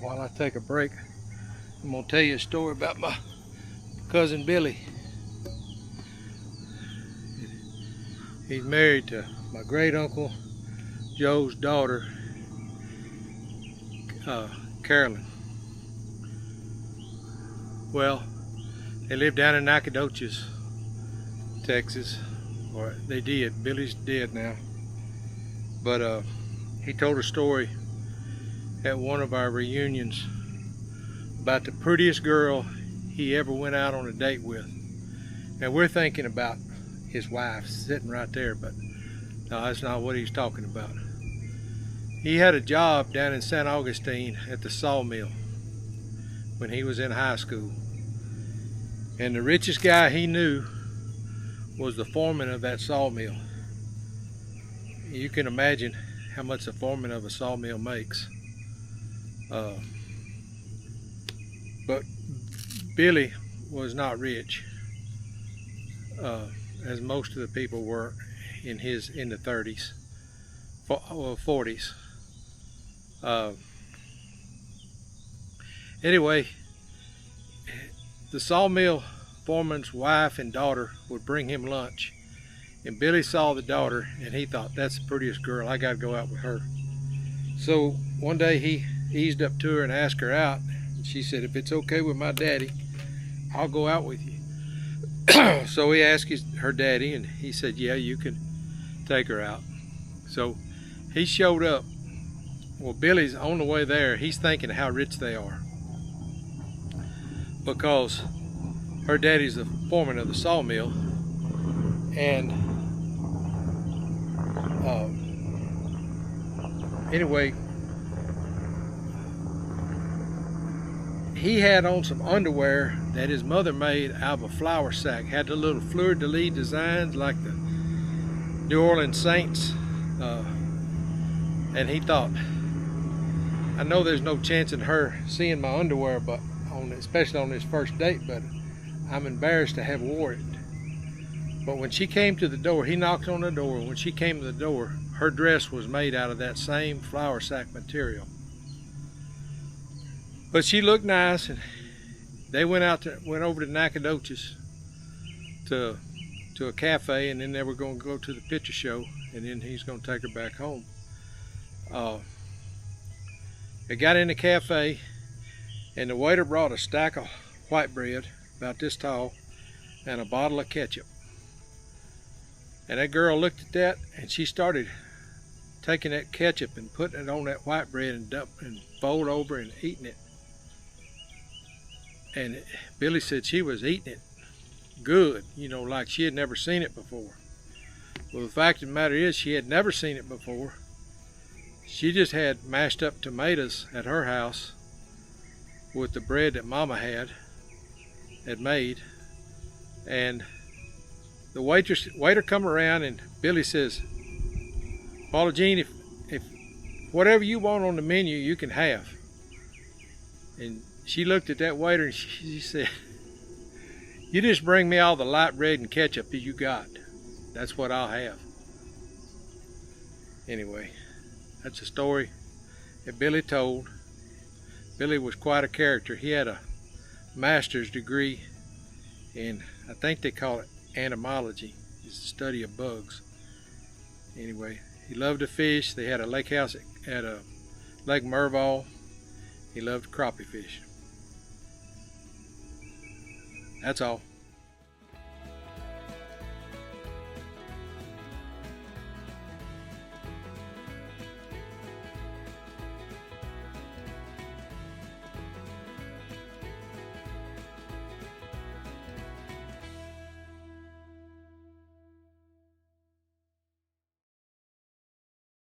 while I take a break, I'm going to tell you a story about my cousin Billy. He's married to my great uncle Joe's daughter, Carolyn. Well, they live down in Nacogdoches, Texas, or they did. Billy's dead now. But he told a story at one of our reunions about the prettiest girl he ever went out on a date with. And we're thinking about his wife sitting right there, but no, that's not what he's talking about. He had a job down in St. Augustine at the sawmill when he was in high school. And the richest guy he knew was the foreman of that sawmill. You can imagine how much the foreman of a sawmill makes. But Billy was not rich, as most of the people were in the 30s, 40s. Anyway, the sawmill foreman's wife and daughter would bring him lunch, and Billy saw the daughter and he thought, that's the prettiest girl, I gotta go out with her. So one day he eased up to her and asked her out, and she said, if it's okay with my daddy, I'll go out with you. So he asked her daddy, and he said, yeah, you can take her out. So he showed up. Well, Billy's on the way there, he's thinking how rich they are, because her daddy's the foreman of the sawmill. And anyway, he had on some underwear that his mother made out of a flour sack. Had the little fleur-de-lis designs like the New Orleans Saints. And he thought, I know there's no chance in her seeing my underwear, but especially on this first date, but I'm embarrassed to have wore it. But when she came to the door, he knocked on the door. When she came to the door, her dress was made out of that same flour sack material. But she looked nice, and they went over to Nacogdoches to a cafe, and then they were going to go to the picture show, and then he's going to take her back home. They got in the cafe, and the waiter brought a stack of white bread about this tall and a bottle of ketchup. And that girl looked at that, and she started taking that ketchup and putting it on that white bread and fold over and eating it. And Billy said she was eating it good, like she had never seen it before. Well, the fact of the matter is, she had never seen it before. She just had mashed up tomatoes at her house with the bread that Mama had made. And the waiter come around, and Billy says, Paula Jean, if whatever you want on the menu, you can have. And she looked at that waiter and she said, you just bring me all the light bread and ketchup that you got. That's what I'll have. Anyway, that's a story that Billy told. Billy was quite a character. He had a master's degree in, I think they call it entomology. It's the study of bugs. Anyway, he loved to fish. They had a lake house at Lake Merval. He loved crappie fish. That's all.